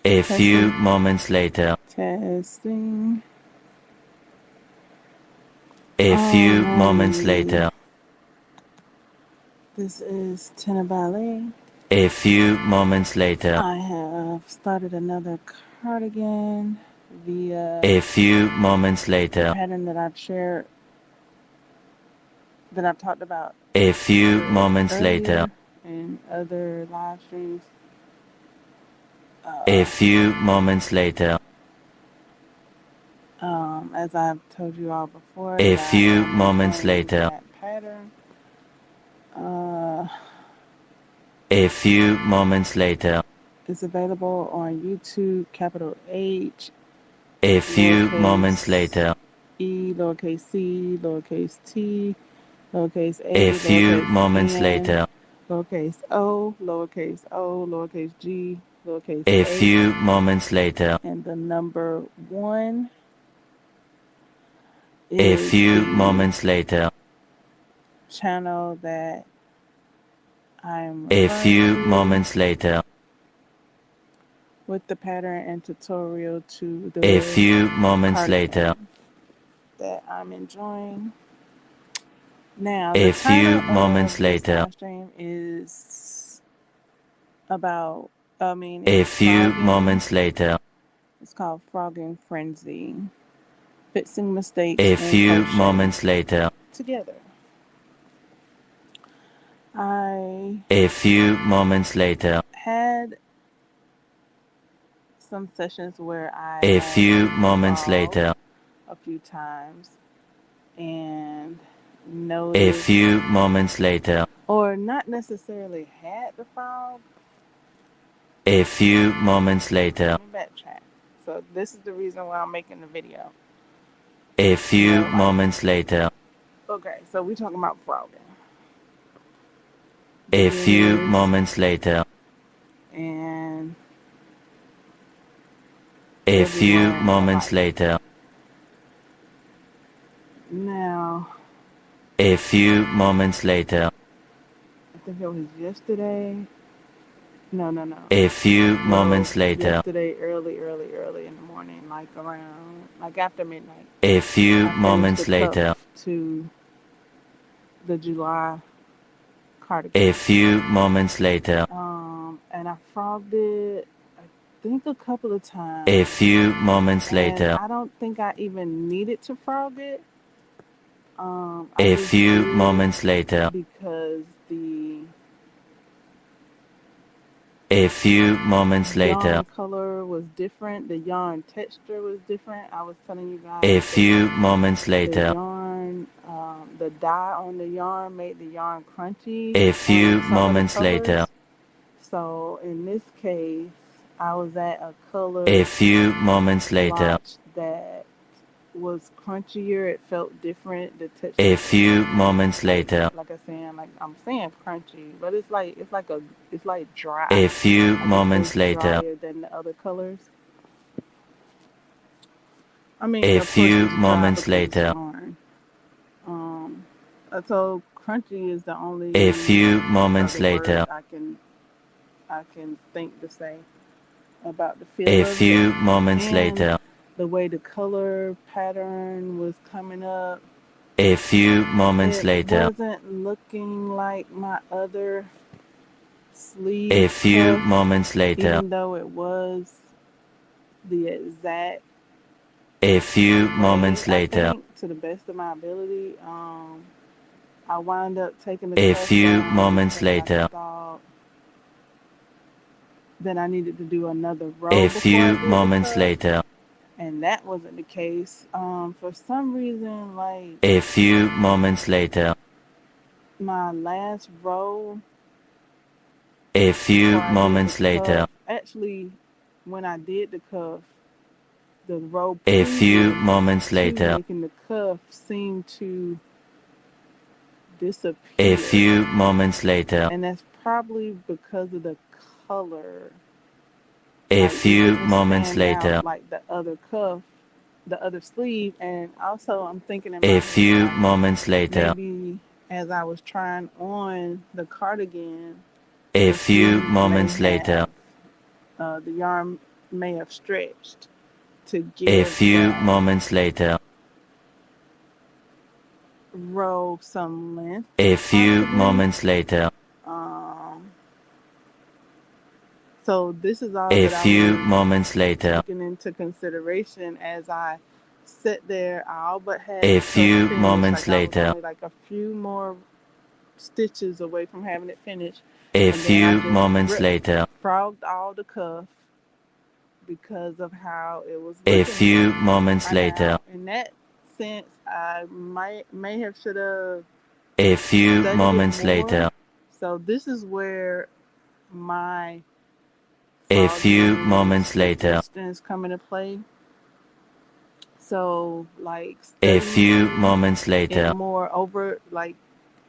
A few moments later. Testing. A few moments later. This is Tenor Ballet. A few moments later. I have started another cardigan via A few moments later. the pattern that I've shared, that I've talked about A few moments later. in other live streams. A few moments later. As I've told you all before, A few moments later. that pattern. A few moments later. It's available on YouTube, capital H. A few moments later. E, lowercase c, lowercase t, lowercase a, A few lowercase moments n, later. lowercase o, lowercase o, lowercase g, lowercase A h, few moments later. and the number 1 A is few the moments later. channel that I'm A referring few to moments later. with the pattern and tutorial to the A few moments cardigan later. that I'm enjoying. Now, A the few title moments of this later. live stream is about, A it's few frogging. moments later. It's called Frogging Frenzy. Fixing mistakes A in few crochet moments later. together. A few moments later. Had some sessions where I A had few to moments frog later. a few times and A noticed, few moments later. or not necessarily had the frog. A few moments later. Let me backtrack. So this is the reason why I'm making the video. A few moments later. Okay, so we're talking about frogging. A few moments later. And A few moments later. now, A few moments later. I think it was yesterday. No. A few moments later. Yesterday, early in the morning, like around, like after midnight. A few moments the later. To the July cardigan. A few moments later. And I frogged it, I think, a couple of times. A few moments later. I don't think I even needed to frog it. A few moments later. Because A few moments later. yarn color was different. The yarn texture was different. I was telling you guys. A few moments later. The yarn, the dye on the yarn made the yarn crunchy. A few moments later. So in this case, I was at a color. A few moments later. That was crunchier. It felt different. The texture. A few moments later. Like I'm saying crunchy, but it's like dry. A few moments later. Drier than the other colors. A few moments later. So crunchy is the only. A few moments later. I can think to say about the feel. A few moments later. The way the color pattern was coming up. A few moments later. It wasn't looking like my other sleeve. A few moments later. Even though it was the exact. A few moments later. To the best of my ability, I wound up taking a few moments later. Then I needed to do another row. A few moments later. And that wasn't the case. For some reason, like. A few moments later. My last row. A few moments later. Actually, when I did the cuff, the row. A few moments later. Making the cuff seem to disappear. A few moments later. And that's probably because of the color. A few moments later. Like the other cuff, the other sleeve, and also I'm thinking a few moments later. Maybe as I was trying on the cardigan. A few moments later. The yarn may have stretched to A give few that moments later. row some length. A few Possibly. moments later. So this is all A that I few was moments later. taking into consideration as I sat there. I all but had A the cuff few finished. moments Like I was later. only like a few more stitches away from having it finished. A And then I few just moments later. frogged all the cuff because of how it was A looking. few moments later. Now, in that sense, I may have should have A few studied moments it more. later. So this is where my A few moments later. assistance come into play. So like A few moments and later. more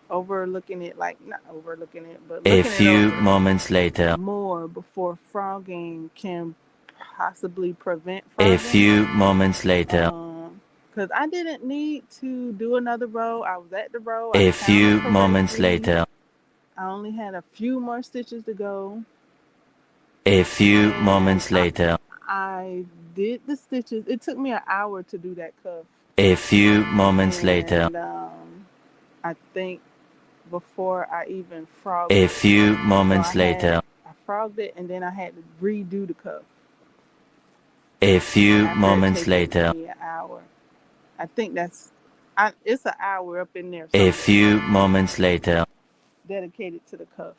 overlooking it, like not overlooking it, but A looking few it over moments later. more before frogging can possibly prevent A frogging. few moments later. Because I didn't need to do another row. I was at the row. A I few counted moments correctly. later. I only had a few more stitches to go. A few And moments later. I did the stitches. It took me an hour to do that cuff. A few moments later. And I think before I even frogged A it. few moments later. I frogged it and then I had to redo the cuff. A few After moments it later. me an hour. I think it's an hour up in there. A few moments later. Dedicated to the cuff.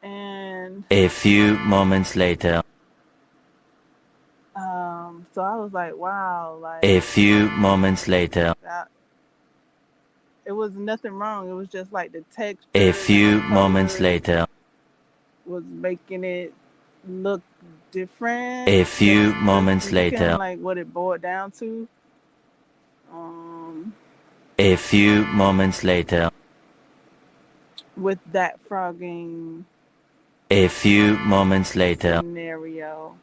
And a few moments later. So I was like, wow, like A few moments later. It was nothing wrong. It was just like the texture. A few moments later. Was making it look different. A few moments later. Like what it boiled down to. A few moments later. With that frogging. A few moments later. Scenario.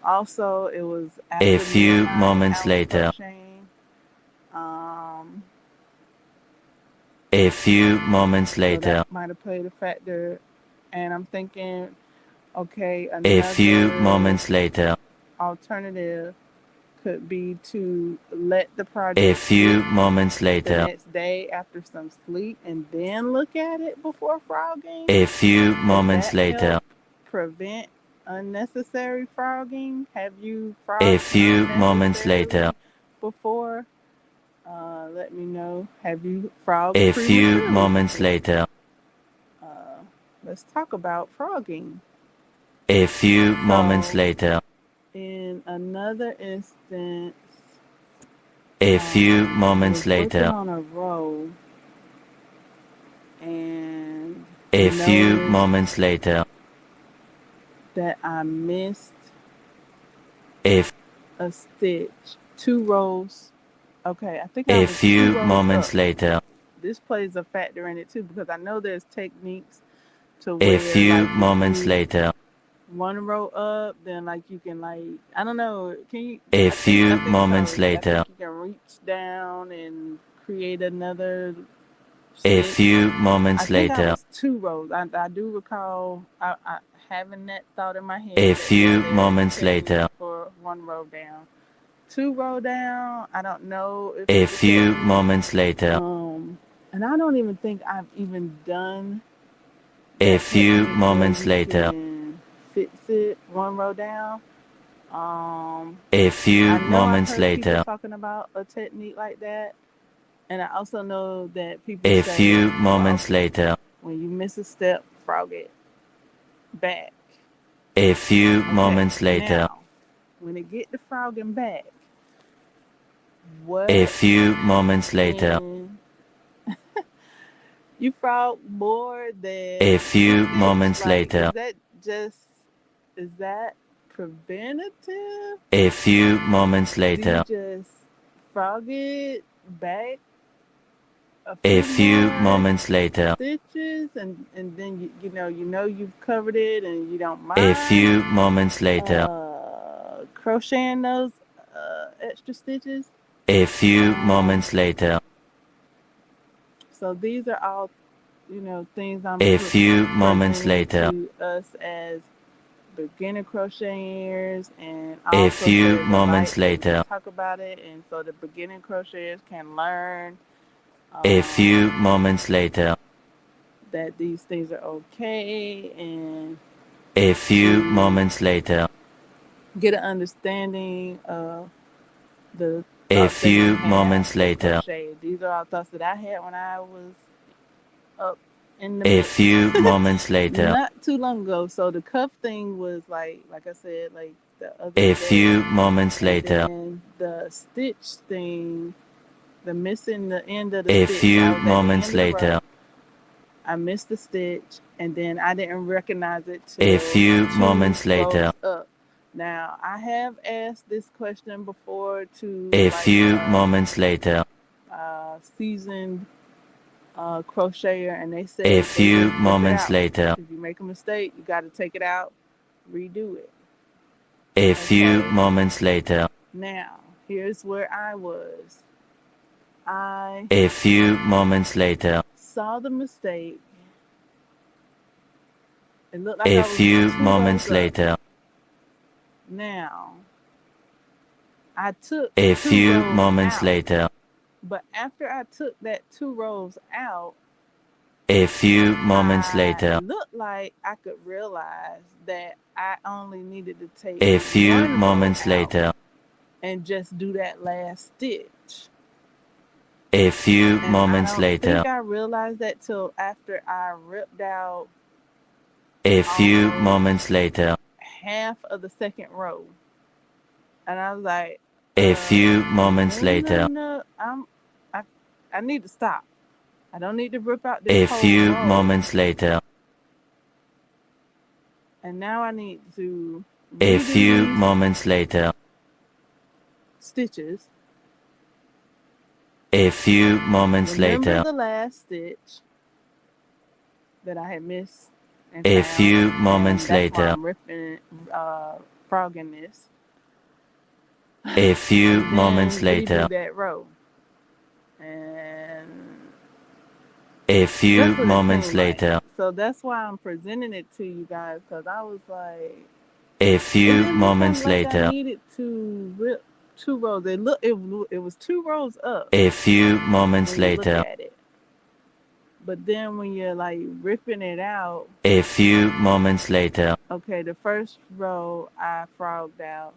Also, it was after a few midnight, moments later. A few moments later. So that might have played a factor. And I'm thinking, okay, a few moments later. Alternative could be to let the project a few moments later. The next day after some sleep and then look at it before frogging. A few moments later. Prevent unnecessary frogging. Have you frogged a few moments later. Before? Let me know. Have you frogged a few moments later. Let's talk about frogging. A few moments later. In another instance, a few moments later. On a row, and a few moments later. That I missed a stitch, 2 rows. Okay, I think a few moments up. Later. This plays a factor in it too because I know there's techniques to where a few moments later. 1 row up, then like you can like I don't know. Can you? A few moments later. You can reach down and create another. A few moments later. I was 2 rows. I do recall I having that thought in my head. A few moments later. For 1 row down. 2 row down. I don't know if a few moments later. And I don't even think I've even done. A few moments later. Fix it 1 row down. A few moments I've heard later. Talking about a technique like that, and I also know that people. A few moments later. When you miss a step, frog it back. A few moments later. Now, when it get to frogging back, what? A few moments later. You frog more than. A few moments later. Is that preventative? A few moments later. Do you just frog it back? A few moments later. Stitches and then you know you've covered it and you don't mind. A few moments later. Crocheting those extra stitches. A few moments later. So these are all, things I'm. A few moments later. To us as beginner crocheters and A all few crocheters moments alike. They later. talk about it, and so the beginner crocheters can learn A few moments later. that these things are okay, and A few to moments later. get an understanding of the A thoughts they may few have moments with later. crochet. These are all thoughts that I had when I was up in the A mix few moments later. not too long ago. So the cuff thing was like I said, like the other A day, few moments and later. then the stitch thing, the missing the end of the A stitch. I few was at the moments end of the later. row. I missed the stitch, and then I didn't recognize it A till few 2 moments later. rows up. Now I have asked this question before to A like few moments later. seasoned crocheter, and they said A they few just rip it moments out. later. If you make a mistake, you got to take it out, redo it. A few Okay. moments later. Now here's where I was. I A few moments later. saw the mistake. It looked like A I was few 2 moments rows up. later. Now I took A 2 few rows moments out, later. but after I took that 2 rows out, A few moments later. looked like I could realize that I only needed to take A few 1 row moments out later. and just do that last stitch. A few And moments I don't later. think I realized that till after I ripped out A few almost moments later. half of the second row. And I was like, A few moments later. no, I need to stop. I don't need to rip out this A whole few row. moments later. And now I need to A redo few these moments later. stitches. A few moments Remember later. the last stitch that I had missed and A found, few and moments that's why later. I'm ripping, frogging this. A few And moments then redo later. that row. And A few that's what it moments seemed like. later. So that's why I'm presenting it to you guys, because I was like, A it few didn't look moments like I later. needed to rip 2 rows. It was 2 rows up A few moments when you look later. at it. But then when you're like ripping it out, A few moments later. okay, the first row I frogged out,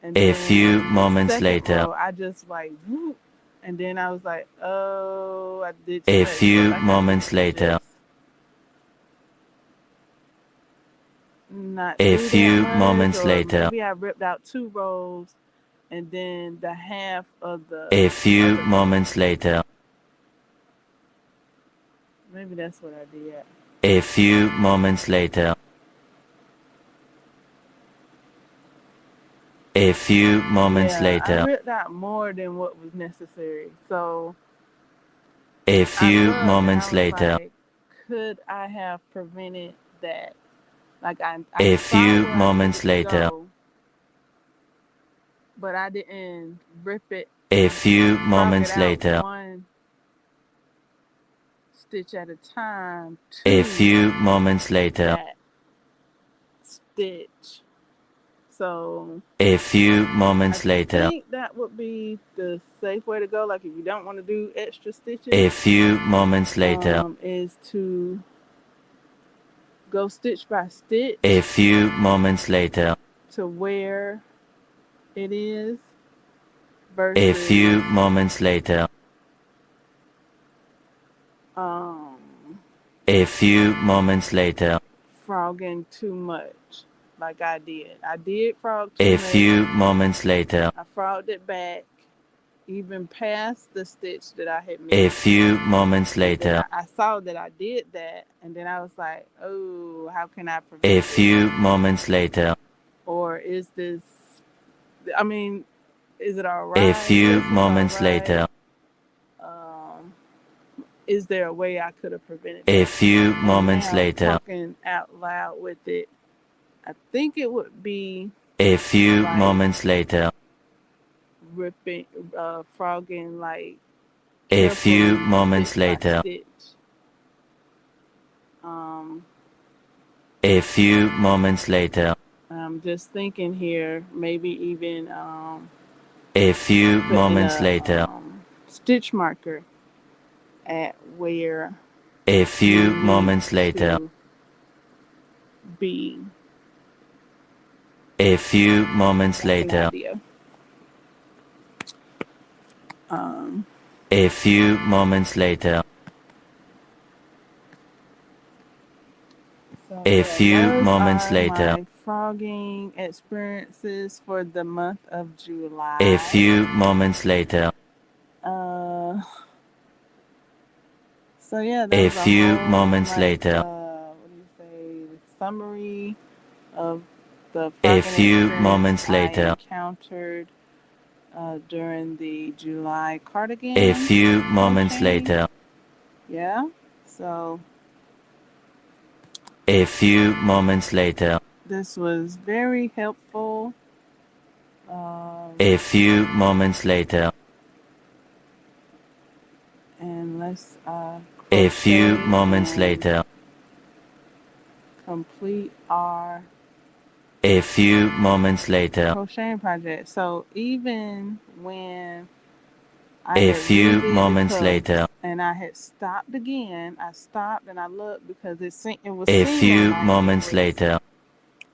and A then few moments second later. row I just like whoop, and then I was like, oh, I did too A much. few Like moments later. Not A do few that much, moments or later. maybe I ripped out 2 rows, and then the half of the. A few moments later. Maybe that's what I did. A few moments later. A few moments Yeah, later. I ripped out more than what was necessary. So A I few looked and moments I was later. like, could I have prevented that? Like I A saw few where moments I needed to later. go, but I didn't rip it. A few Frog it moments out later. 1 stitch at a time A to few moments later. that stitch. So A few I moments later. think that would be the safe way to go. Like if you don't want to do extra stitches, A few moments later. is to go stitch by stitch A few moments later. to where it is A versus few moments later. A few moments later. frogging too much like I did. I did frog too A much. few moments later. I frogged it back even past the stitch that I had missed. A few moments later. I saw that I did that, and then I was like, oh, how can I prevent A this? few moments later. Or is this, I mean, is it all right? A few Yes, moments all right. later. Is there a way I could have prevented A that? few And moments now, later. talking out loud with it, I think it would be A few like moments later. ripping, frogging like A few carefully, moments stitch by later. stitch. A few moments later. I'm just thinking here, maybe even A few putting moments a later. stitch marker at where A we few need moments later. to be. A few moments That's an later. idea. Um, A few moments later. so A yeah, few those moments are later. my frogging experiences for the month of July. A few moments later. Uh, so yeah, that A was a few whole moments like later. what do you say, summary of the A frogging few experience moments I later. encountered during the July cardigan A few moments crocheting. later. Yeah, so A few moments later. this was very helpful. A few moments later. And let's A few crochet moments and later. complete our A few moments later. crocheting project. So even when I A had few redid the moments later. cuffs and I had stopped again, I stopped and I looked because it was A seeming few like it moments was later.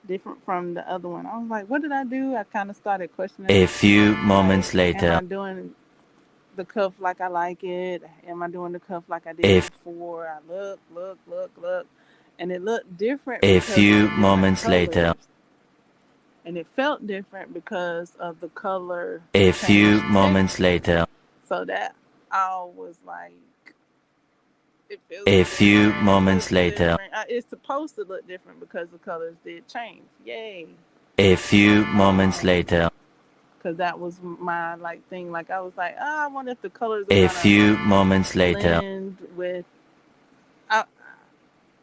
different from the other one. I was like, what did I do? I kind of started questioning. A few moments Like, am later. I doing the cuff like I like it? Am I doing the cuff like I A did before? I look, and it looked different A because of few the different moments later. colors, and it felt different because of the color A change few moments texture. later. So that I was like, it feels A few different. It looks moments later. different. It's supposed to look different because the colors did change. Yay! A few moments later. Because that was my like thing. Like I was like, I wonder if the colors are A gonna few moments later. blend with. I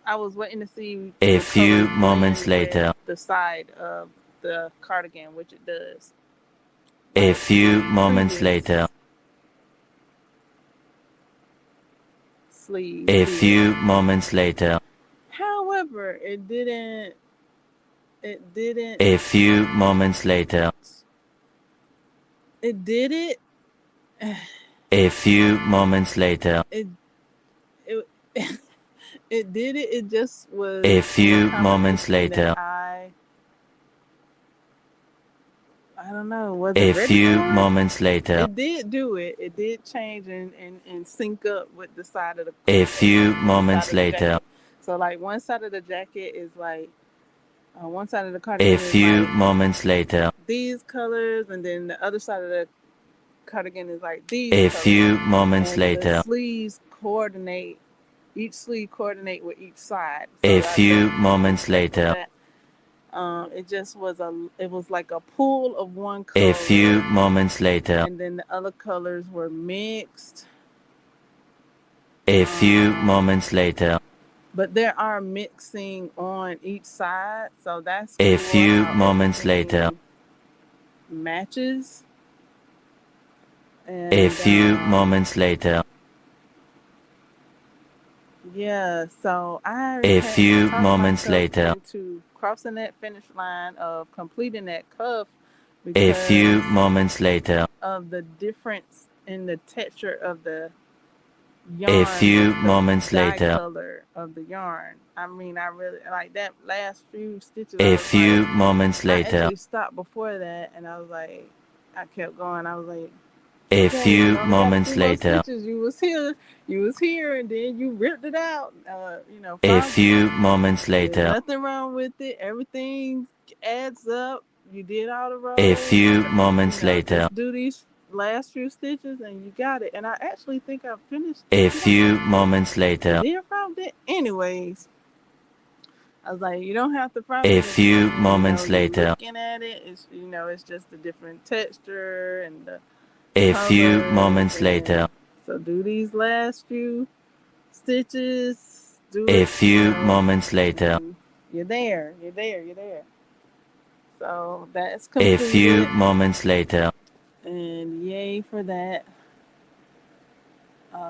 I was waiting to see A the colors few moments blend with later. the side of the cardigan, which it does. A Like few the moments later. previous sleeves A did. few moments later. However, it didn't. It didn't. A few moments later. It did it. A few moments later. It it it did it. It just A was a few moments combination that later. I don't know. Was it A ready few for it? moments later. It did do it. It did change and sync up with the side of the A few one side moments of the later. jacket. So like one side of the jacket is like one side of the A cardigan is few like moments later. these colors, and then the other side of the cardigan is like these A colors, few moments and the later. sleeves coordinate. Each sleeve coordinate with each side. A So few I was moments thankful for later. that. It just was it was like a pool of one A few color, moments later. and then the other colors were mixed. A few moments later. But there are mixing on each side, so that's A cool few how moments later. everything matches. A And few moments later. yeah, so I A had to few talk moments myself later. into crossing that finish line of completing that cuff A few because moments later. of the difference in the texture of the A yarn with few the moments dye later. color of the yarn. I mean, I really like that last few stitches. I A was like, few moments I later. actually stopped before that, and I was like, I kept going. I was like, A okay, few you only got a moments few more later. stitches. You was here, and then you ripped it out. A Frog it. few moments There's later. nothing wrong with it. Everything adds up. You did all the A rows. few moments later. Just do these last few stitches, and you got it. And I actually think I finished it. A Did I few finish it? moments I later. did frog it. Anyways, I was like, you don't have to frog A it few again. moments You're later. looking at it. It's just a different texture and the A few colors. moments And later. so do these last few stitches. Do A it, few moments later. and you're there. You're there. You're there. So that's A few completed. moments later. And yay for that.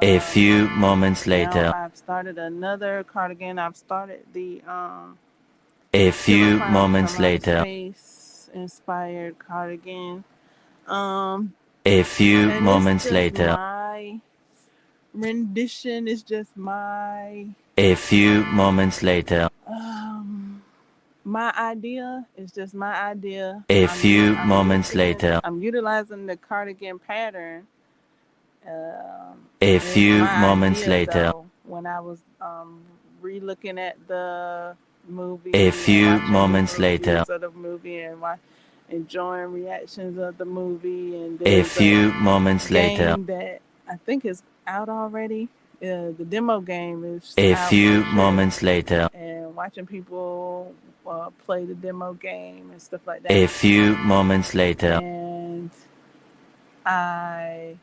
A few moments Now later. I've started another cardigan. I've started the A Killer few Clowns moments from Outer later. Space inspired cardigan. A few And it's moments just later. my rendition. It's just my A few moments later. my idea. It's just my idea. A few moments later. I'm utilizing the cardigan pattern. A And it's few my moments idea later. though. When I was re-looking at the movie A and few watching moments new later. reviews of the movie and enjoying reactions of the movie, and A there's a few moments later. game that I think is out already. The demo game is A out for few sure, moments later. and watching people play the demo game and stuff like A that. few moments later. And I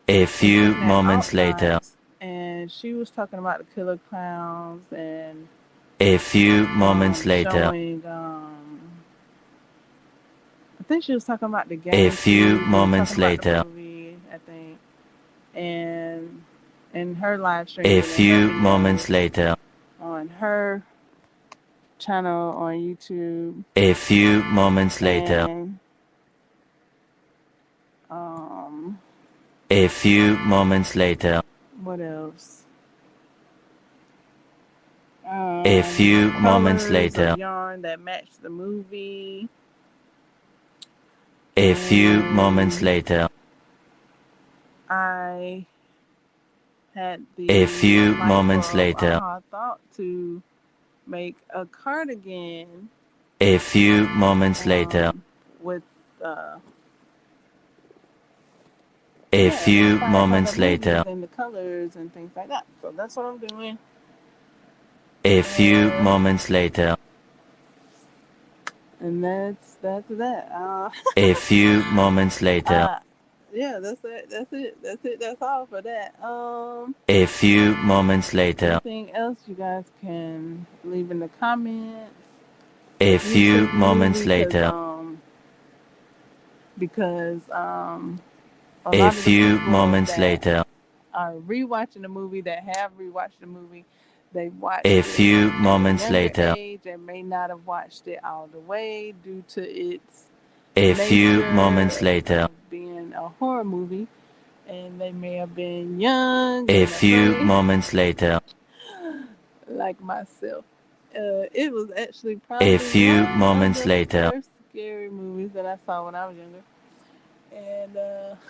A was few looking at moments later. outlines, and she was talking about the killer clowns and A few moments later. showing. I think she was talking about the A game few too. We were moments talking about the later. movie, I think, and in her live A streaming and her few moments videos later. on her channel on YouTube. A few moments later. And um, A few moments later. what else? A few moments Colors later. of yarn that match the movie. A few moments And later. I had the A few light moments bulb later. thought to make a cardigan A few moments later. with uh, A few inspired by moments the movies later. and the colors and things like that. So that's what I'm doing. A few moments later. And that's that. A few moments later. Yeah, that's it. That's all for that. A few moments later. Anything else you guys can leave in the comments. A few moments later. Because a A lot of the few people moments that later. are rewatching the movie, that have rewatched the movie, they watched A it few at a moments younger later. age and may not have watched it all the way due to its A few nature moments later. of being a horror movie, and they may have been young A and few afraid, moments later. like myself. It was actually probably A few one of moments the later. first scary movies that I saw when I was younger. And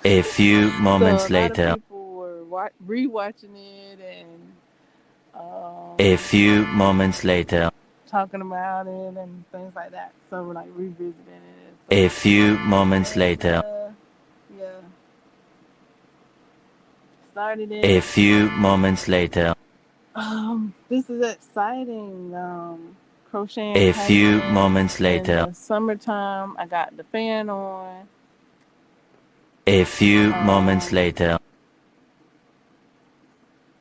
A few so moments a lot of later. people were rewatching it and A few moments later. talking about it and things like that. So we're like revisiting it. A few moments later. Yeah. Started it. A few moments later. This is exciting. Crocheting. A few moments in later. the summertime, I got the fan on. A few moments later.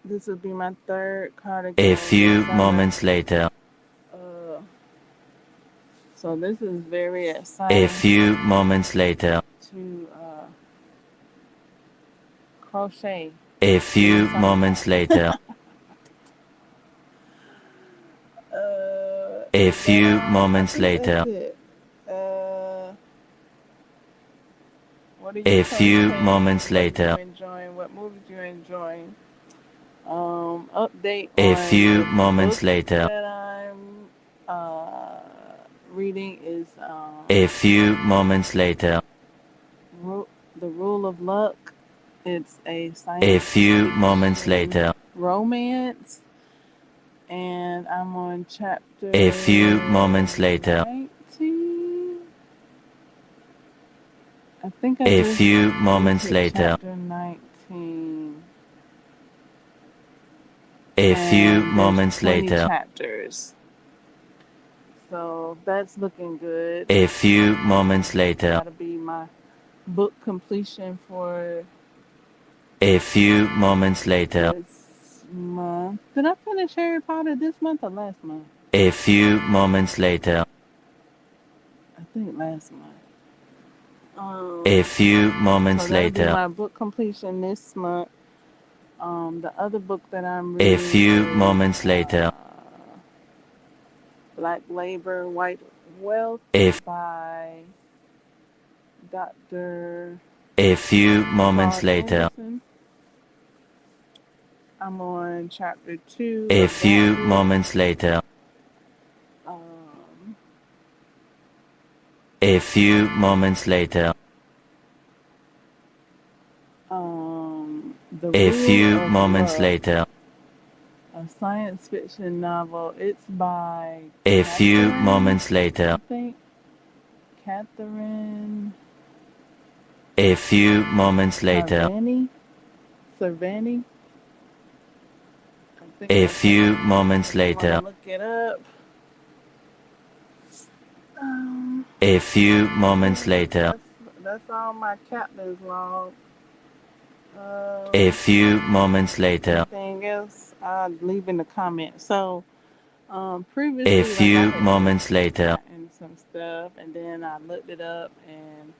This will be my third cardigan. A few moments later. So this is very exciting. A few moments later. To crochet. A few moments later. A few moments later. What are you A few crocheting? moments later. What are you enjoying? What movies you enjoying? Update A on few the moments book later. that I'm reading is A few moments later. The Rule of Luck. It's a science A few moments fiction later. romance, and I'm on chapter A few moments later. 19. I think I A just few moments hit later. chapter 19. A And few there's moments 20 later. chapters. So that's looking good. A few moments later. That'll be my book completion for A few moments later. this month. Did I finish Harry Potter this month or last month? A few moments later. I think last month. A few moments so that'll be later. my book completion this month. The other book that I'm reading A few is, moments later. Black Labor, White Wealth If by Dr. a few moments Claude later. Anderson. I'm on chapter 2 A of that few book. moments later. Um, A few moments later. The A Rule few of moments Love, later. a science fiction novel. It's by A few Catherine, moments later. I think. Catherine A few moments later. Cervani. I think A that's her few name. moments If you want to later. look it up. Um, A few moments yeah, later. that's all my captain's log. A few moments later. Anything else? I'll leave in the comments. So, A previously, like I few had moments later. forgotten some stuff, and then I looked it up and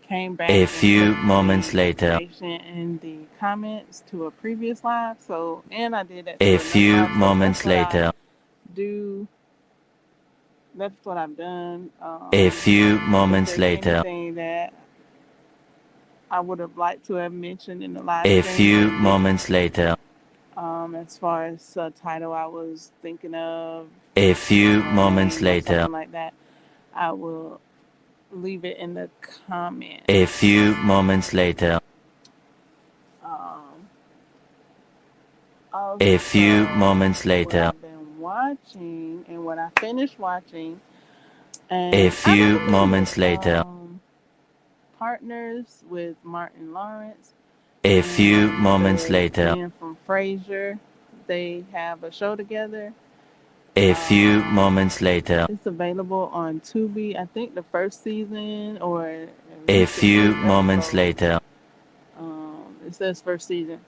came back A and few put moments the later. information in the comments to a previous live. So, and I did that A to another few live. So that's moments what I later. do. That's what I've done. A few If moments there's later. anything that I would have liked to have mentioned in the live A stream few and didn't, moments later. as far as a title I was thinking of, A few or a moments name or later. something like that, I will leave it in the A comments. few moments later. Um, A few Also, moments what later. I've been watching and what I finished watching, A and I few recommend moments it. later. Partners with Martin Lawrence A few and moments the later. men from Frasier. They have a show together. A few Um, moments later. it's available on Tubi. I think the first season, or at A least the few first moments episode. later. It says first season.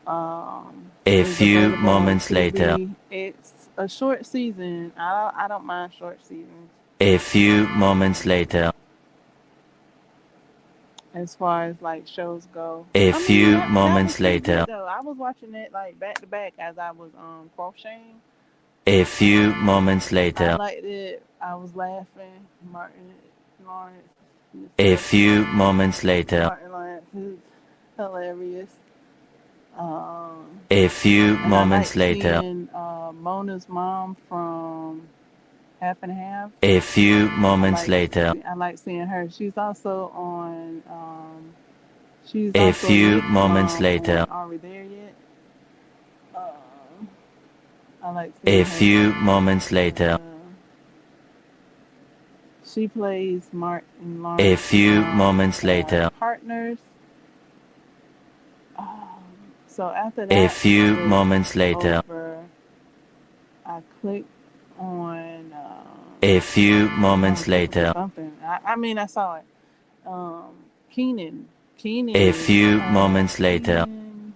A Is few available on moments later. Tubi. It's a short season. I don't mind short seasons. A few moments later. As far as like shows go, A I mean few that was moments pretty later. good though. I was watching it like back to back as I was crocheting. A few moments I later. liked it. I was laughing. Martin Lawrence A himself. few moments later. Martin Lawrence is hilarious. A few And I moments like later. seeing Mona's mom from Half and Half. A few moments later. I like seeing her. She's also on. She's A also few Nick's moments mom later. on Are We There Yet? I like A seeing her. few moments later. She plays Martin A Lawrence's few mom moments on later. Partners. Um, so after A that few was moments later. over, I clicked on. A few I moments was looking for later. something. I mean, I saw it. Um, Keenan. A Keenan. few moments later. Keenan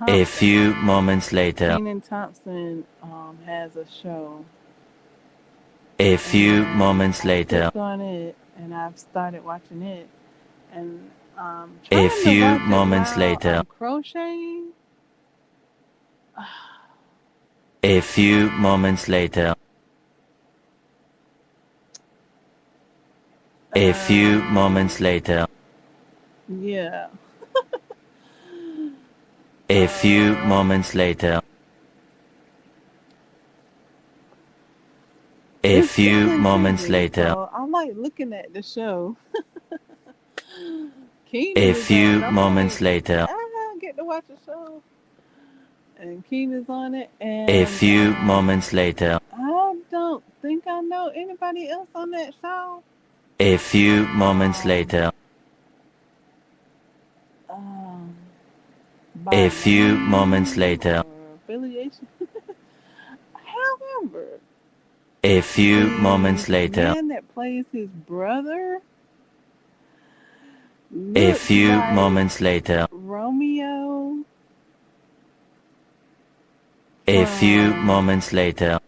A Thompson. few moments later. Keenan Thompson has a show. A few And moments I later. clicked on it and I've started watching it. And A trying to few watch it moments while later. I'm crocheting. A few moments later. A few moments later. Yeah. A few moments later. A It's few moments intriguing. later. So I like looking at the show. A Keenan is on it. few I'm moments like, later. I get to watch a show. And Keenan's on it. A And few moments later. I don't think I know anybody else on that show. A few moments Um, later. um, A by few moments name later. or affiliation. However, A few the moments later. man that plays his brother A looks few like moments later. Romeo A few from moments later.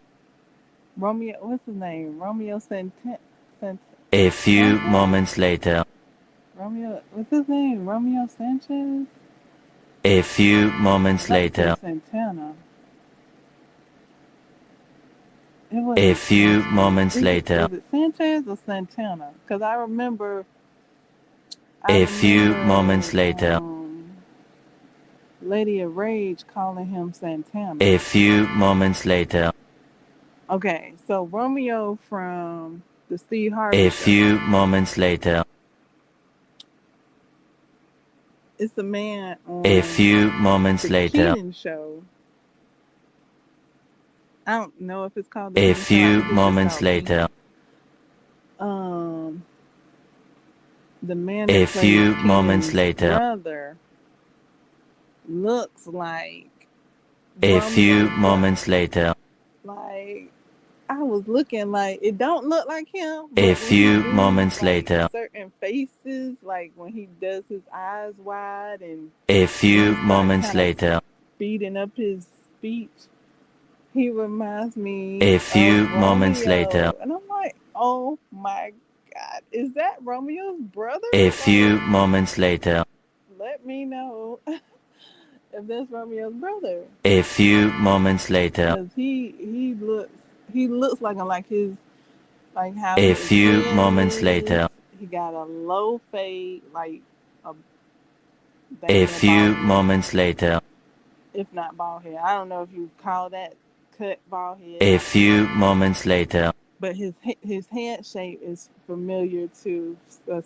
Romeo. What's his name? Romeo A few Sanchez. moments later. Romeo. What's his name? Romeo Sanchez. A few I moments like to say later. Santana. It A wasn't few Sanchez. moments Is it later. is it Sanchez or Santana? Because I A few remember moments later. Lady of Rage calling him Santana. A few moments later. Okay, so Romeo from the Steve Harvey A show. few moments later. It's a man A on few moments the later. Keaton show. I don't know if it's called the A Keaton show. I few think it's just moments called later. Keaton. Um, the man A that plays few moments Keaton's later. brother looks like A few Romeo's moments brother. later. Like I was looking like it don't look like him, A but when he few do moments like later. certain faces, like when he does his eyes wide and A when few he start moments kind of later. speeding up his speech, he reminds me A of few moments later. Romeo, and I'm like, oh my god, is that Romeo's brother? A few Like, moments later. let me know if that's Romeo's brother, A few moments later. because he looks like his like how A his few hair moments is. later. He got a low fade, like a dang A near bald few head, moments later. if not bald head. I don't know if you call that cut bald head. A I don't know. few moments later. But his head shape is familiar to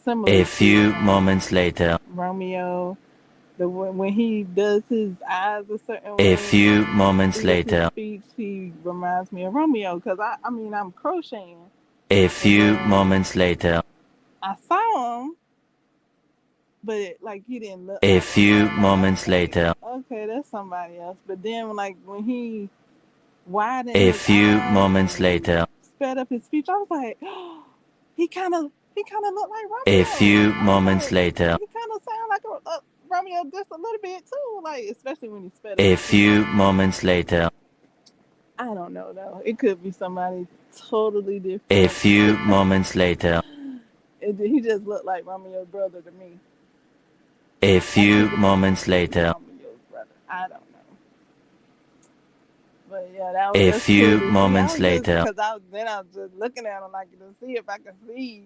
similar A to few moments later. Romeo. The when he does his eyes a certain A way few and moments speed up his later. speech, he reminds me of Romeo. Because I mean I'm crocheting, A and few then moments later. I saw him, but like he didn't look A like few Romeo. Like I was moments like, later. okay, that's somebody else. But then like when he widened A his few eyes moments and later. sped up his speech, I was like, oh, he kind of looked like A Romeo. few I was moments like, later. he kind of sounded like a Romeo just a little bit too. Like especially when he sped up A his speech. few moments later. I don't know though. It could be somebody totally A different. few moments later. He just looked like Romeo's brother to me. A I few think it might moments just be later. Romeo's brother. I don't know. But yeah, that was A just cool few to see. I moments was just later. because I was just looking at him like to see if I could see,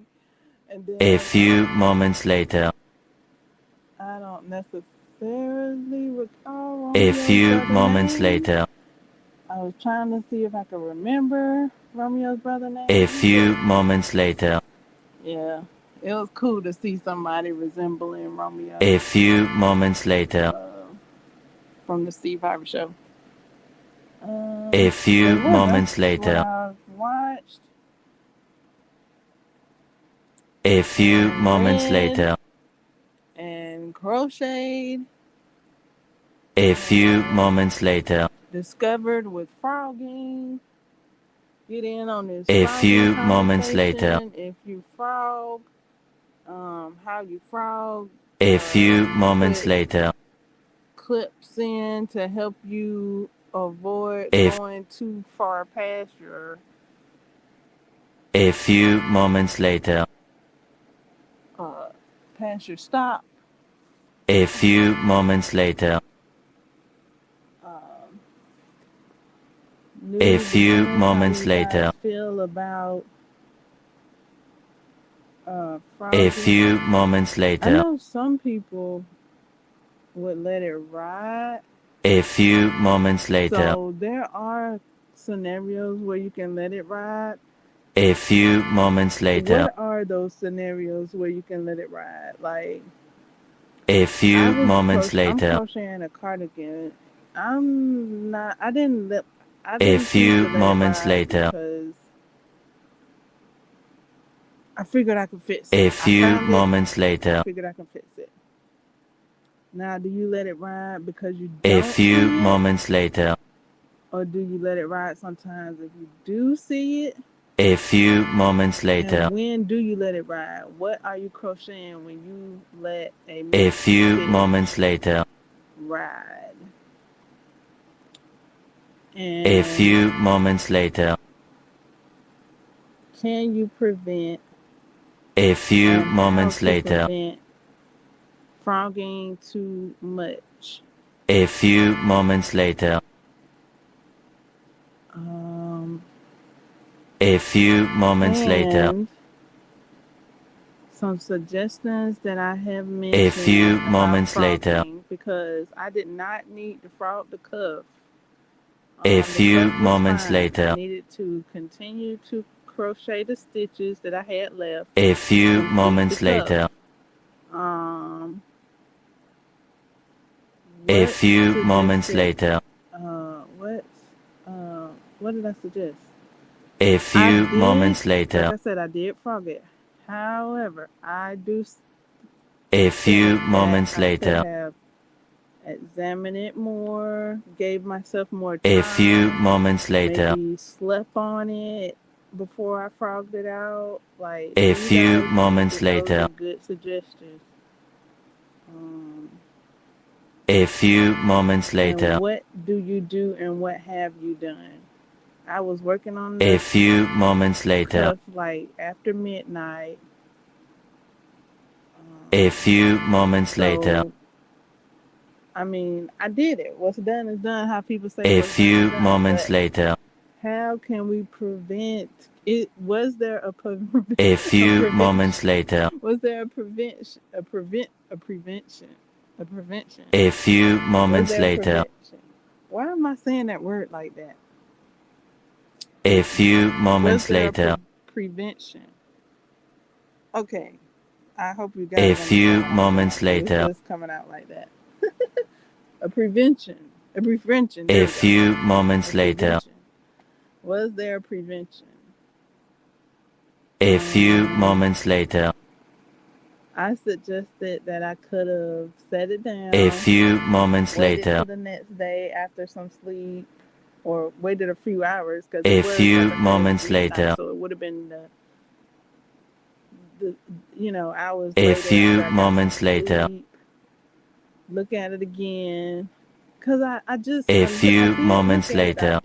and A then few moments later. I don't necessarily recall A Romeo's few brother moments name. later. I was trying to see if I could remember Romeo's brother A name. few moments later. Yeah, it was cool to see somebody resembling Romeo A few moments later. uh, from the Steve Harvey show. A So few yeah, moments that's what later. I've watched A few and moments read later. and crocheted A few and moments later. discovered with frogging. Get in on this A frogging few moments later. conversation. If you frog, how you frog, A few moments put later. clips in to help you avoid A, going too far a few moments later. uh, past your stop. A few moments later. Um, A new few beginners, how do moments you guys later. feel about A frogging? few moments I later. know some people would let it ride. A few moments later. So there are scenarios where you can let it ride. A few moments later. What are those scenarios where you can let it ride? Like A few moments I'm later. crocheting a cardigan. I'm not. I A didn't choose few to let it moments ride later. because I figured I could fix it. A I few found it. moments I later. figured I could fix it. Now, do you let it ride because you A don't few see it? moments later. Or do you let it ride sometimes if you do see it? A few moments later. And when do you let it ride? What are you crocheting when you let a A mixed few moments stitch later. ride? A And few moments later. can you prevent A few and how moments to later. prevent frogging too much? A few moments later. Um, A few moments later. And some suggestions that I have A few mentioned about moments later. frogging, because I did not need to frog the cuff. A The few cuff was moments fine. I later. needed to continue to crochet the stitches that I had left. A few Complete moments the cuff. later. A What few moments suggested? later. What? What did I suggest? A I few did, moments like later. I said, I did frog it. However, I do A few think moments that I could later. have examined it more, gave myself more A time, few moments later. maybe slept on it before I frogged it out. Like, A you few guys moments think that those later. are good suggestions. A few moments later. And what do you do and what have you done? I was working on A the few moments later. cuff like after midnight. A few moments later. So, I mean, I did it. What's done is done. How people say A what's done few is done. moments But later. how can we prevent it? Was there a A few moments later. Was there a prevention? A prevention? A prevention? A few Was moments there a later. prevention? Why am I saying that word like that? A few Was moments there later. a prevention? Okay, I hope you guys A understand few what I'm moments saying. It's later. just coming out like that. A prevention. A prevention. There A we go. few A moments later. prevention. Was there a prevention? A few moments later. I suggested that I could have set it down. A few moments waited later. till the next day after some sleep, or waited a few hours, because A it was, few like I said, moments midnight, later. so it would have been the hours A later few after I got some moments later. sleep. Look at it again, because I just A I few did moments look at it. later.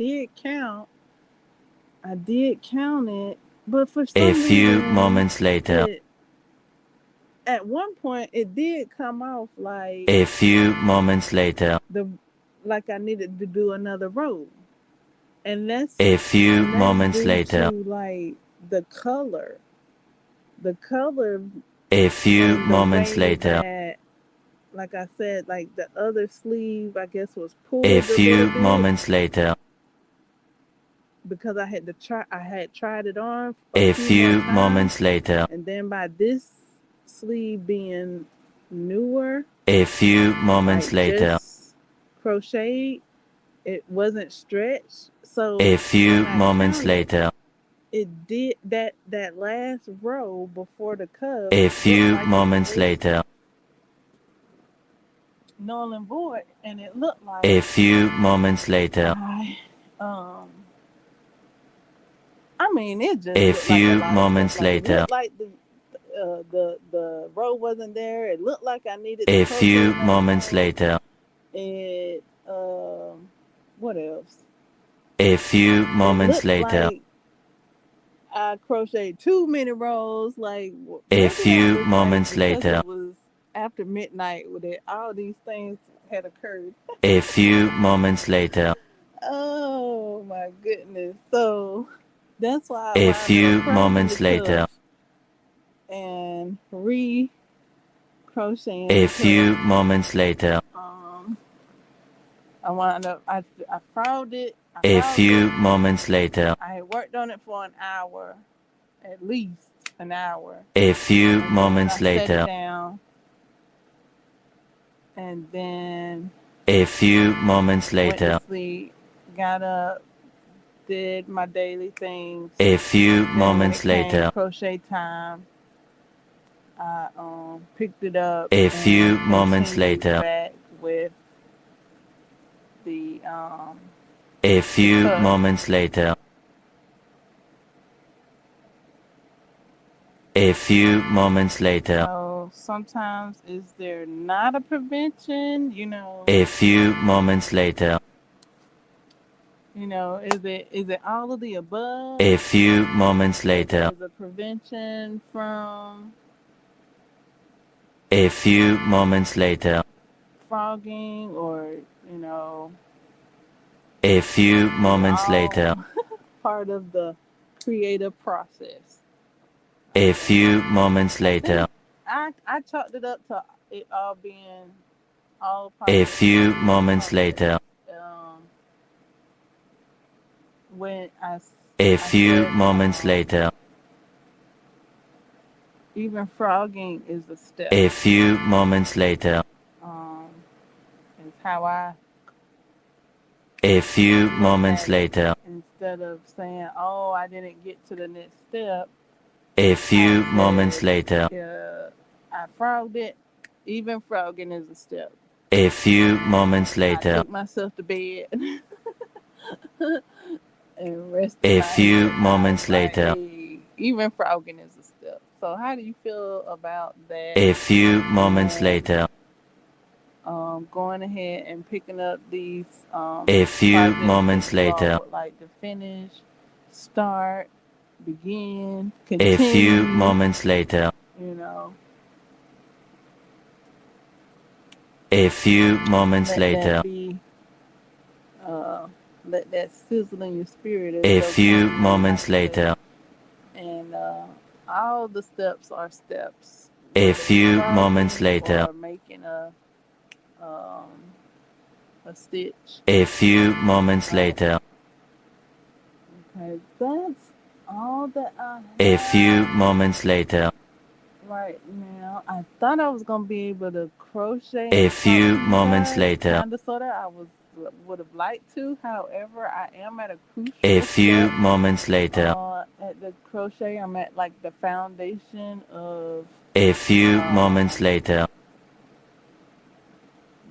I did count it, but for some A few reason, moments later. at one point it did come off like A few moments later. like I needed to do another row, and that's A few moments due later. to like the color A few and the moments way later. that, like I said, like the other sleeve, I guess, was pulled A a few little bit, moments later. because I had tried it on A a few more times, moments later. and then by this sleeve being newer, A few moments like later. just crocheted, it wasn't stretched. So A few when I moments counted, later. it did that last row before the cuff A looked few like moments it was later. null and void, and it looked like A few moments later. I mean, it just A looked like a few lot of moments stuff. Like, it later. looked like the row wasn't there. It looked like I needed to A crochet few another moments row. later. It what else? A few moments It looked later. like I crocheted too many rows. Like, A maybe few that was moments like because later. it was after midnight that all these things had occurred. A few moments later. Oh my goodness! So that's why I A wound few up frogging moments the later. cuff and crocheting A the few cuff. moments later. I wound up I frogged it. A few moments later. I had worked on it for an hour, at least an hour. A few And moments then I set later. it down, and then A few moments went later. to sleep, got up, did my daily things. A few Then moments when it came later. crochet time, I picked it up A and few moments continued later. back with the A few cuff. moments later. A few moments later. So sometimes, is there not a prevention? A few moments later. Is it all of the above? A few moments later. There's a prevention from A few moments later. frogging, or A few moments all later. part of the creative process. A few moments I later. think I chalked it up to it all being all A process few creative moments process. later. Um, when A I few said moments later. even frogging is a step. A few moments later. Um, is how I A few look moments at it. later. Instead of saying, "Oh, I didn't get to the next step," A I few moments said, later. "Yeah, I frogged it." Even frogging is a step. A few moments I later. took myself to bed and rested A my few head. I was moments like, later. "Hey, even frogging is a step." So, how do you feel about that? A few moments And later. going ahead and picking up these A few projects that moments you all later. would like to finish, start, begin, A few continue, moments later. you know, A few moments let that later. be, uh, let that sizzle in your spirit, as A Joe few Kennedy moments might say. later. And all the steps are steps, A whether it's few moments frogging later. or making um, a stitch. A few moments Right. later. Okay, that's all that I A few have moments later. right now. I thought I was gonna be able to crochet A and talk few to you moments guys, later. kind of, sorta. Would have liked to. However, I am at a A crucial few step. moments later. At the crochet, I'm at like the foundation of A few moments um later.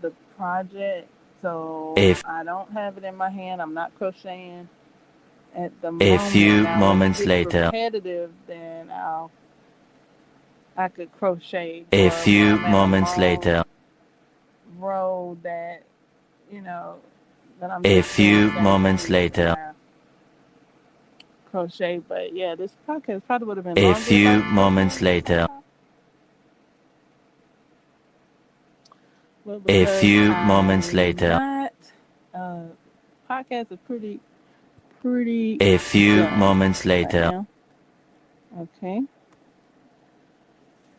the project. So A, I don't have it in my hand. I'm not crocheting at the a moment. few Now, when it moments gets later. repetitive, then I could crochet, A or when few I'm at a moments long later. row that you know that I'm A just doing the few same moments thing, then later. I crochet. But yeah, this podcast probably would have been A longer if I few was moments crocheting the whole later. time. But A because few moments I'm later. not, uh, podcast is pretty A few done moments right later. now. Okay.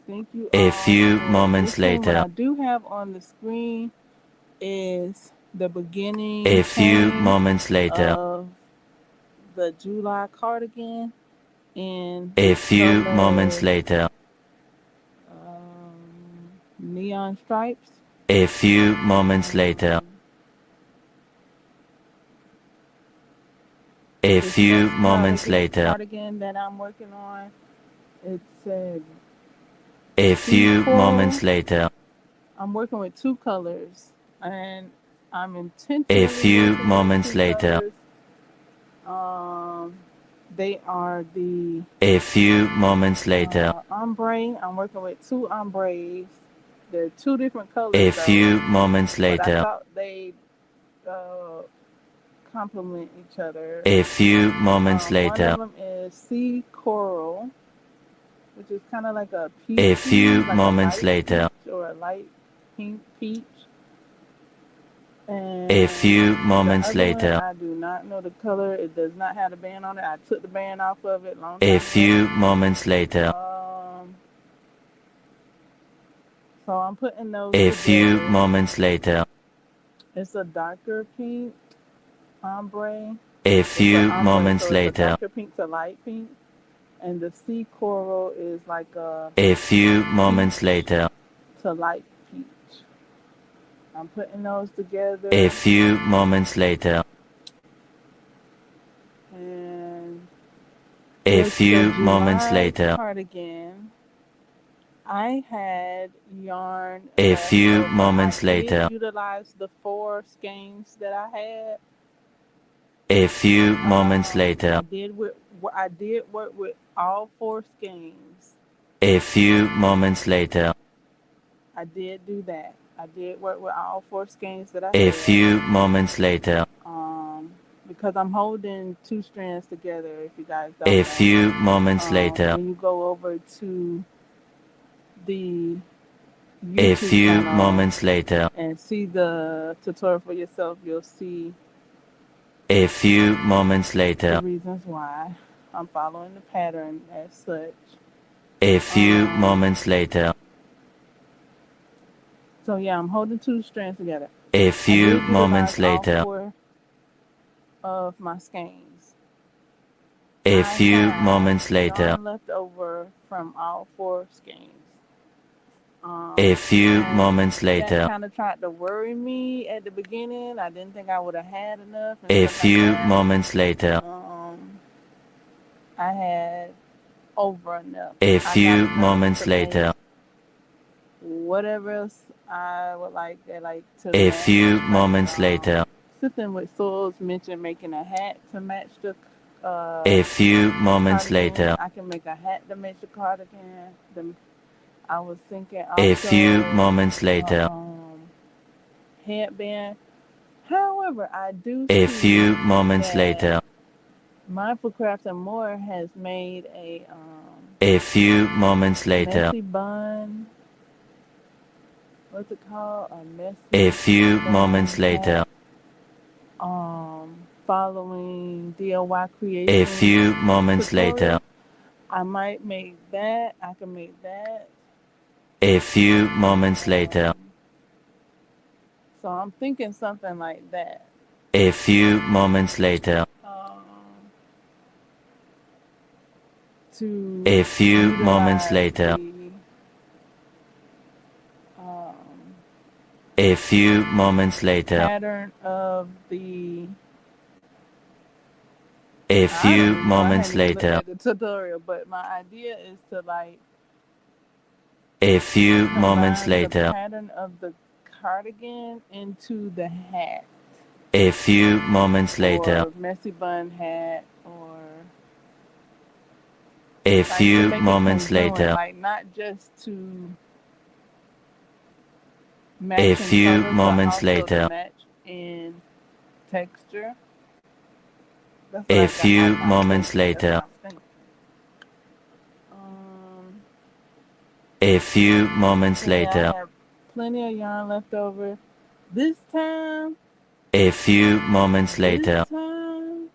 Thank you A all few for moments listening. What later. I do have on the screen is the beginning A few chain moments later. of the July cardigan in A the few moments color later. neon stripes. A few moments later. Um, A this few next moments later. cardigan that I'm working on, it's a A sea few coral. moments later. I'm working with two colors, and I'm A intentionally few working with moments two later. colors. Um, they are the A few moments later. ombre. I'm working with two ombres. They're two different colors A though, few moments but I later. thought they uh, complement each other. A few moments One of later. them is sea coral, which is kind of like a A peachy, few like a moments light later. peach or a light pink peach. A And few the moments other one, later. I do not know the color. It does not have the band on it. I took the band off of it a long A time ago. few moments later. So I'm putting those A few together. moments later. It's a darker pink ombre. A It's an few ombre, moments so it's a later. darker pink to light pink. And the sea coral is like a A few moments peach later. to light peach. I'm putting those A together. few moments later. And A with the few moments July later. cardigan, I had yarn A left few over. I moments did later. utilize the 4 skeins that I had. A few moments later. I did work with all 4 skeins. A few moments later. I did do that. I did work with all 4 skeins that I A had. few moments later. Because I'm holding 2 strands together. If you guys A don't know, few moments later. when you go over to the A YouTube few channel moments later. and see the tutorial for yourself, you'll see A few moments the later. reasons why. I'm following the pattern as such. A few moments later. So yeah, I'm holding 2 strands together. A I few did moments utilize all later. 4 of my skeins. A I few have moments later. yarn left over from all 4 skeins. A few And moments that later. kind of tried to worry me at the beginning. I didn't think I would have had enough and A stuff like few that. moments later. I had over enough. A I got few enough moments to make later. whatever else I would like to A match. few Like moments later. something with Souls mentioned making a hat to match the A few moments cardigan. later. I can make a hat to match the cardigan. I was thinking A few also moments later. headband. However, I do A see few moments that later. Mindful Crafts and More has made a A few moments later. messy bun. What's it called? A A messy few bun moments hat. later. Following DIY A Creations few moments later. tutorial. I might make that. I can make that. A few moments later. So I'm thinking something like that. A few moments later. To A few moments utilize later. um, A few moments later. pattern of the. A I don't few even know. I moments hadn't even looked later. at the tutorial, but my idea is to A few moments combine the later. pattern of the cardigan into the hat, A few moments later. or messy bun hat, or A to few make it moments congruent, later. not just to A match in few color, but moments also to later. match in texture. That's what A I got. few I'm moments thinking. That's later. what I'm thinking. A few moments Okay, I later. have plenty of yarn left over. This time, A few moments this later. time,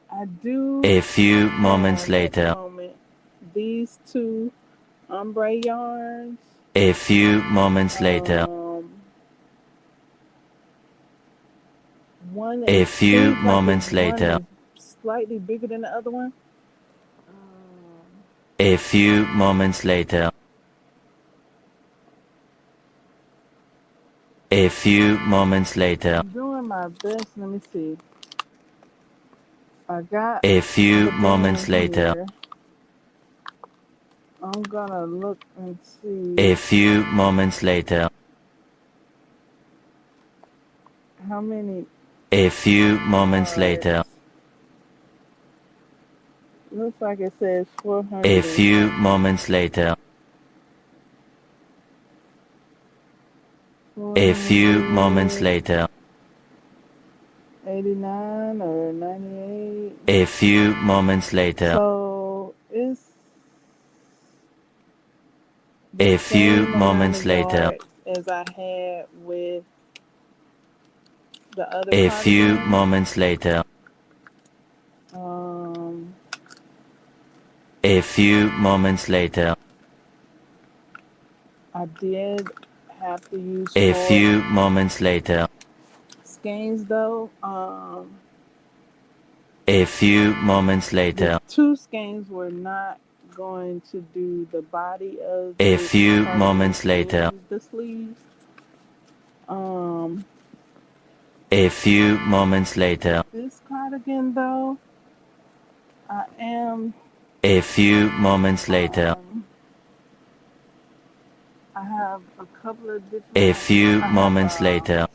I do A few moments have at the later. moment these 2 ombre yarns. A few moments later. One A is few seems like moments one later. is slightly bigger than the other one. A few moments later. A few moments later. I'm doing my best. Let me see. I got A few the band moments later. here. I'm gonna look and see A few moments later. how many A few moments cards. later. Looks like it says A 400 and few something. moments later. A few moments 489 later. or 98. A few moments later. So it's the A few same amount moments of later. yards as I had with the other A few cardigan. moments later. Um, A few moments later. I did have to use A 4 few moments later. skeins though. A few moments The later. 2 skeins were not going to do the body of A this few cardigan moments later. and the sleeves. A few moments later. This cardigan though, I am. A few moments later. I have a couple of different. A few I have moments later.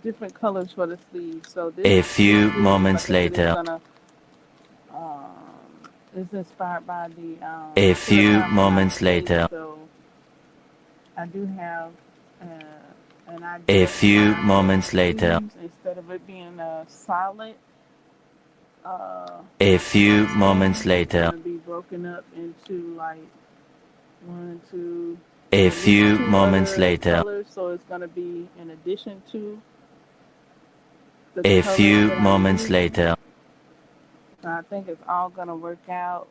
different colors for the sleeves. So A this few sleeve, moments like I said, is later. gonna. It's inspired by the A few silicone from moments United States. later. So I do have an A idea in few mind for the moments later. sleeves instead of it being a solid A few moments skein. It's later. gonna be broken up into one, two, A at least few 2 moments other later. colors. So it's gonna be in addition to the A colors few that I'm moments using. later. So I think it's all gonna work out,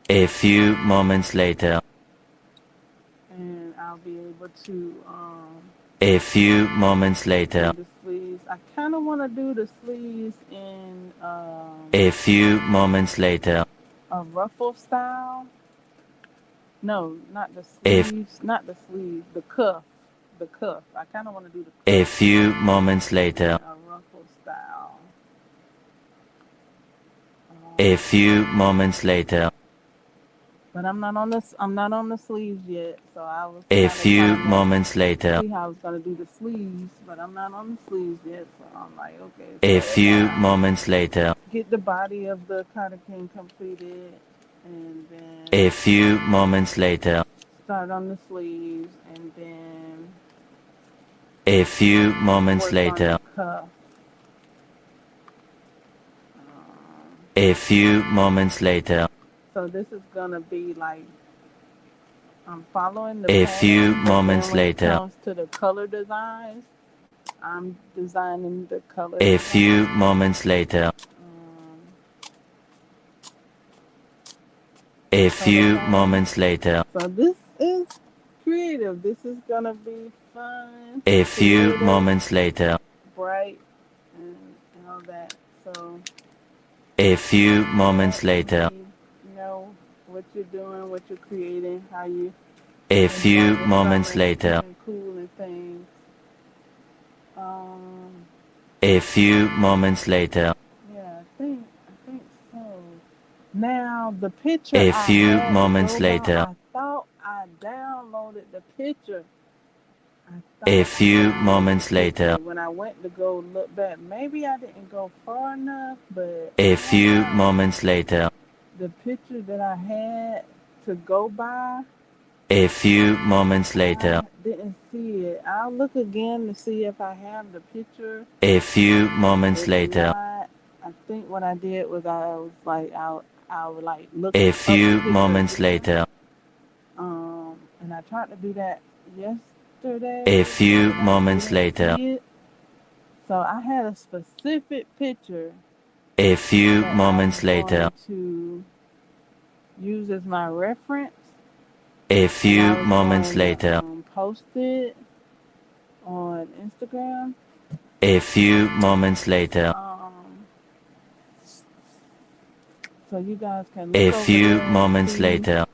A few moments later. and I'll be able to A few moments later. do the sleeves. I kind of want to do the sleeves in A few moments later. a ruffle style. No, not the A, sleeves, not the sleeves, the cuff. The cuff. I kind of want to do the a cuff few moments in later. a ruffle style. A few moments later. But I'm not on this. I'm not on the sleeves yet, so I was A kind of few trying to moments later. see how I was gonna do the sleeves, but I'm not on the sleeves yet. So I'm like, okay, A so if few I moments later. get the body of the cardigan completed, and A then few moments later. start on the sleeves, and then A few moments work on the later. cuff. A few moments later. So this is gonna be like I'm following the A few pattern, but then moments when it later. comes to the color designs, I'm designing the color A few design. moments later. Um, A color few pattern. moments later. So this is creative. This is gonna be fun, A few creative, moments later. bright, and all that. So A few moments let later. me know what you're doing, what you're creating, how you A enjoy few your summer moments and later. keeping cool and things. Um, A few moments later. yeah, I think so. Now the picture A I few had to moments go by, later. I thought I downloaded the picture. I A thought I few downloaded the moments later. picture when I went to go look back. Maybe I didn't go far enough, but A I don't few know. moments later. The picture that I had to go by, A few moments later. I didn't see it. I'll look again to see if I have the picture. A few moments If later. not, I think what I did was I was like I would like look A up the few picture moments again. later. And I tried to do that A yesterday, few and I moments didn't later. see it. So I had a specific picture A few that I was moments later. going to use as my reference, A and I few was moments going to later. post it on Instagram. A few moments later. Um, so you guys can A look over few there and moments see later.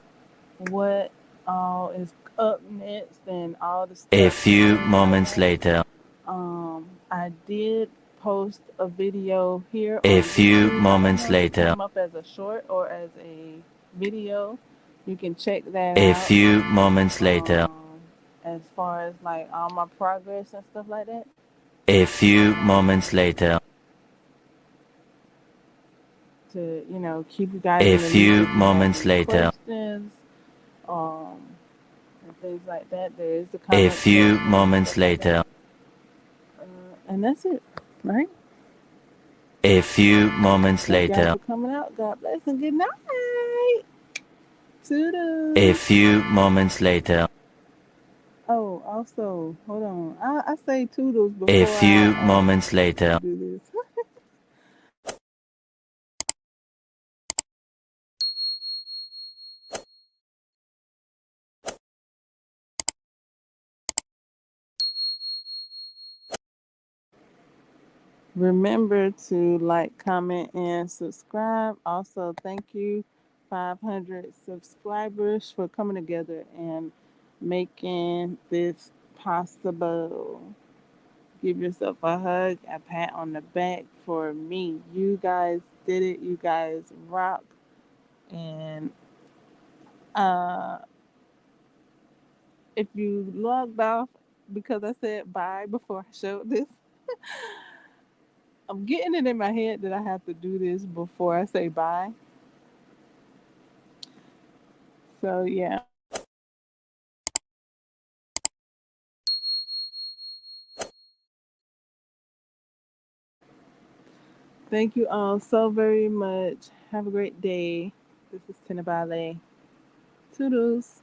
what all is up next and all the A steps and few things like moments that. later. I did post a video here A on few YouTube. I don't moments know if it later. came up as a short or as a video. You can check that A out. few moments later. As far as like all my progress and stuff like that. A few moments later. To keep you guys A in the loop few if you have moments any later. questions, um, and things like that. There is the A comment few section and moments stuff like that. later. And that's it, right? A few moments Thank y'all later. for coming out. God bless and good night. A Toodles. few moments later. Oh, also, hold on. I say toodles A before I few moments later. do this. Remember to like, comment, and subscribe. Also, thank you, 500 subscribers, for coming together and making this possible. Give yourself a hug, a pat on the back for me. You guys did it. You guys rock. And uh, if you logged off because I said bye before I showed this, I'm getting it in my head that I have to do this before I say bye. So, yeah. Thank you all so very much. Have a great day. This is Tinabale. Toodles.